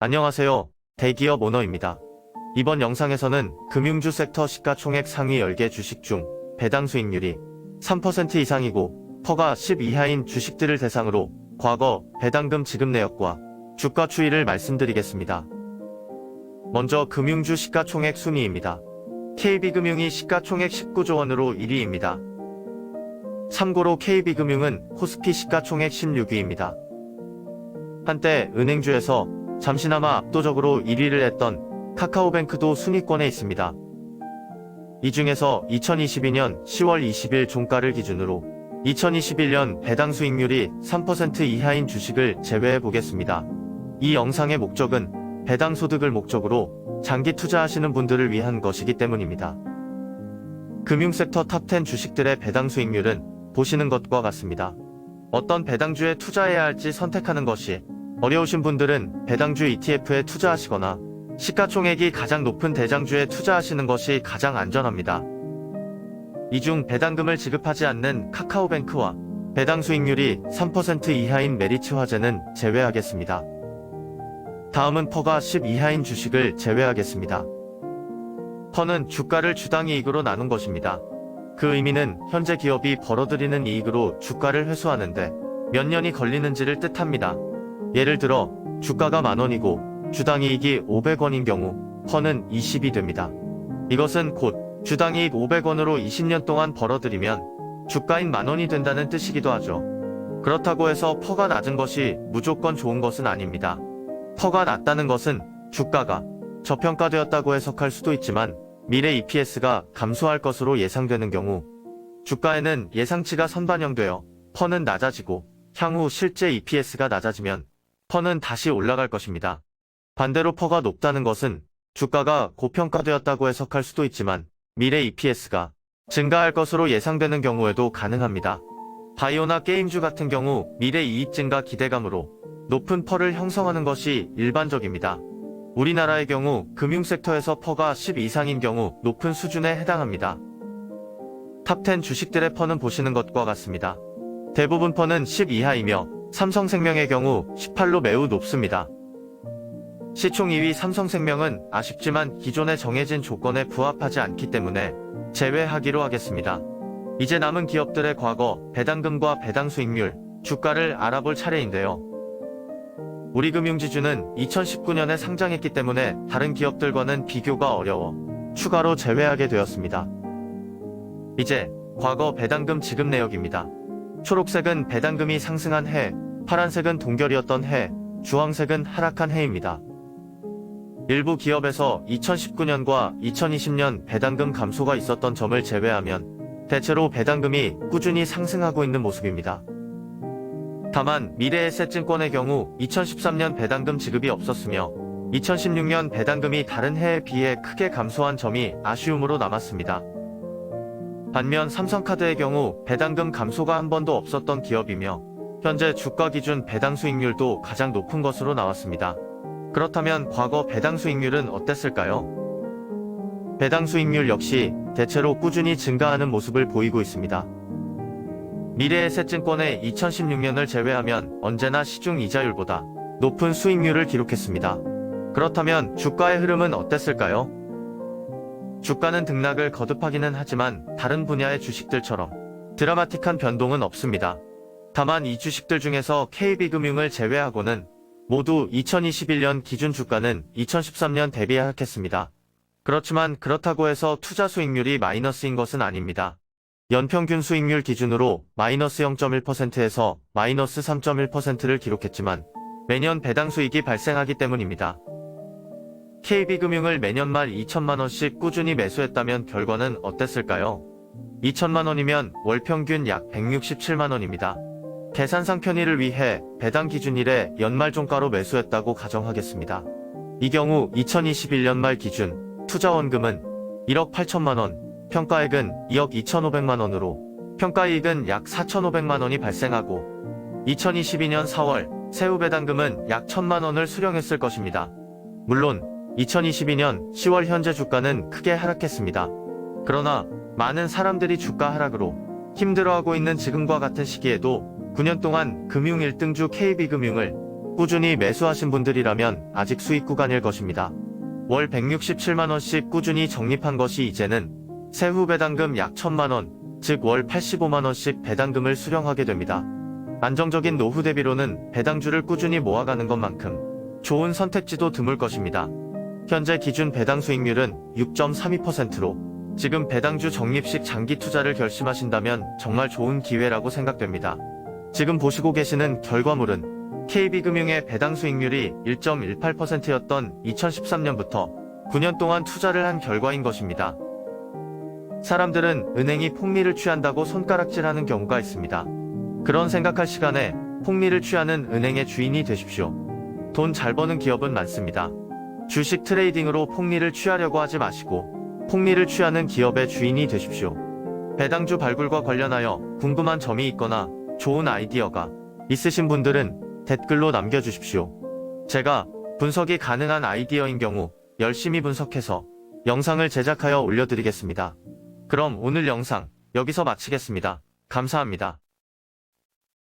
안녕하세요. 대기업 오너입니다. 이번 영상에서는 금융주 섹터 시가총액 상위 10개 주식 중 배당 수익률이 3% 이상이고 퍼가 10 이하인 주식들을 대상으로 과거 배당금 지급 내역과 주가 추이를 말씀드리겠습니다. 먼저 금융주 시가총액 순위입니다. KB금융이 시가총액 19조 원으로 1위입니다. 참고로 KB금융은 코스피 시가총액 16위입니다. 한때 은행주에서 잠시나마 압도적으로 1위를 했던 카카오뱅크도 순위권에 있습니다. 이 중에서 2022년 10월 20일 종가를 기준으로 2021년 배당 수익률이 3% 이하인 주식을 제외해 보겠습니다. 이 영상의 목적은 배당 소득을 목적으로 장기 투자하시는 분들을 위한 것이기 때문입니다. 금융섹터 탑10 주식들의 배당 수익률은 보시는 것과 같습니다. 어떤 배당주에 투자해야 할지 선택하는 것이 어려우신 분들은 배당주 ETF에 투자하시거나 시가총액이 가장 높은 대장주에 투자하시는 것이 가장 안전합니다. 이 중 배당금을 지급하지 않는 카카오뱅크와 배당 수익률이 3% 이하인 메리츠화재는 제외하겠습니다. 다음은 퍼가 10 이하인 주식을 제외하겠습니다. 퍼는 주가를 주당 이익으로 나눈 것입니다. 그 의미는 현재 기업이 벌어들이는 이익으로 주가를 회수하는데 몇 년이 걸리는지를 뜻합니다. 예를 들어 주가가 만원이고 주당 이익이 500원인 경우 퍼는 20이 됩니다. 이것은 곧 주당 이익 500원으로 20년 동안 벌어들이면 주가인 만원이 된다는 뜻이기도 하죠. 그렇다고 해서 퍼가 낮은 것이 무조건 좋은 것은 아닙니다. 퍼가 낮다는 것은 주가가 저평가되었다고 해석할 수도 있지만 미래 EPS가 감소할 것으로 예상되는 경우 주가에는 예상치가 선반영되어 퍼는 낮아지고 향후 실제 EPS가 낮아지면 퍼는 다시 올라갈 것입니다. 반대로 퍼가 높다는 것은 주가가 고평가되었다고 해석할 수도 있지만 미래 EPS가 증가할 것으로 예상되는 경우에도 가능합니다. 바이오나 게임주 같은 경우 미래 이익 증가 기대감으로 높은 퍼를 형성하는 것이 일반적입니다. 우리나라의 경우 금융섹터에서 퍼가 10 이상인 경우 높은 수준에 해당합니다. 탑10 주식들의 퍼는 보시는 것과 같습니다. 대부분 퍼는 10 이하이며 삼성생명의 경우 18로 매우 높습니다. 시총 2위 삼성생명은 아쉽지만 기존에 정해진 조건에 부합하지 않기 때문에 제외하기로 하겠습니다. 이제 남은 기업들의 과거 배당금과 배당 수익률, 주가를 알아볼 차례인데요. 우리금융지주는 2019년에 상장했기 때문에 다른 기업들과는 비교가 어려워 추가로 제외하게 되었습니다. 이제 과거 배당금 지급 내역입니다. 초록색은 배당금이 상승한 해, 파란색은 동결이었던 해, 주황색은 하락한 해입니다. 일부 기업에서 2019년과 2020년 배당금 감소가 있었던 점을 제외하면 대체로 배당금이 꾸준히 상승하고 있는 모습입니다. 다만 미래에셋증권의 경우 2013년 배당금 지급이 없었으며 2016년 배당금이 다른 해에 비해 크게 감소한 점이 아쉬움으로 남았습니다. 반면 삼성카드의 경우 배당금 감소가 한 번도 없었던 기업이며 현재 주가 기준 배당 수익률도 가장 높은 것으로 나왔습니다. 그렇다면 과거 배당 수익률은 어땠을까요? 배당 수익률 역시 대체로 꾸준히 증가하는 모습을 보이고 있습니다. 미래에셋증권의 2016년을 제외하면 언제나 시중 이자율보다 높은 수익률을 기록했습니다. 그렇다면 주가의 흐름은 어땠을까요? 주가는 등락을 거듭하기는 하지만 다른 분야의 주식들처럼 드라마틱한 변동은 없습니다. 다만 이 주식들 중에서 KB금융을 제외하고는 모두 2021년 기준 주가는 2013년 대비 하락했습니다. 그렇지만 그렇다고 해서 투자 수익률이 마이너스인 것은 아닙니다. 연평균 수익률 기준으로 마이너스 0.1%에서 마이너스 3.1%를 기록했지만 매년 배당 수익이 발생하기 때문입니다. KB금융을 매년 말 2천만원씩 꾸준히 매수했다면 결과는 어땠을까요? 2천만원이면 월 평균 약 167만원입니다. 계산상 편의를 위해 배당 기준일에 연말 종가로 매수했다고 가정하겠습니다. 이 경우 2021년 말 기준 투자원금은 1억 8천만원, 평가액은 2억 2,500만원으로 평가이익은 약 4,500만원이 발생하고 2022년 4월 세후 배당금은 약 1,000만원을 수령했을 것입니다. 물론 2022년 10월 현재 주가는 크게 하락했습니다. 그러나 많은 사람들이 주가 하락으로 힘들어하고 있는 지금과 같은 시기에도 9년 동안 금융 1등주 KB금융을 꾸준히 매수하신 분들이라면 아직 수익 구간일 것입니다. 월 167만원씩 꾸준히 적립한 것이 이제는 세후 배당금 약 1000만원, 즉 월 85만원씩 배당금을 수령하게 됩니다. 안정적인 노후 대비로는 배당주를 꾸준히 모아가는 것만큼 좋은 선택지도 드물 것입니다. 현재 기준 배당 수익률은 6.32%로 지금 배당주 적립식 장기 투자를 결심하신다면 정말 좋은 기회라고 생각됩니다. 지금 보시고 계시는 결과물은 KB금융의 배당 수익률이 1.18%였던 2013년부터 9년 동안 투자를 한 결과인 것입니다. 사람들은 은행이 폭리를 취한다고 손가락질하는 경우가 있습니다. 그런 생각할 시간에 폭리를 취하는 은행의 주인이 되십시오. 돈 잘 버는 기업은 많습니다. 주식 트레이딩으로 폭리를 취하려고 하지 마시고 폭리를 취하는 기업의 주인이 되십시오. 배당주 발굴과 관련하여 궁금한 점이 있거나 좋은 아이디어가 있으신 분들은 댓글로 남겨주십시오. 제가 분석이 가능한 아이디어인 경우 열심히 분석해서 영상을 제작하여 올려드리겠습니다. 그럼 오늘 영상 여기서 마치겠습니다. 감사합니다.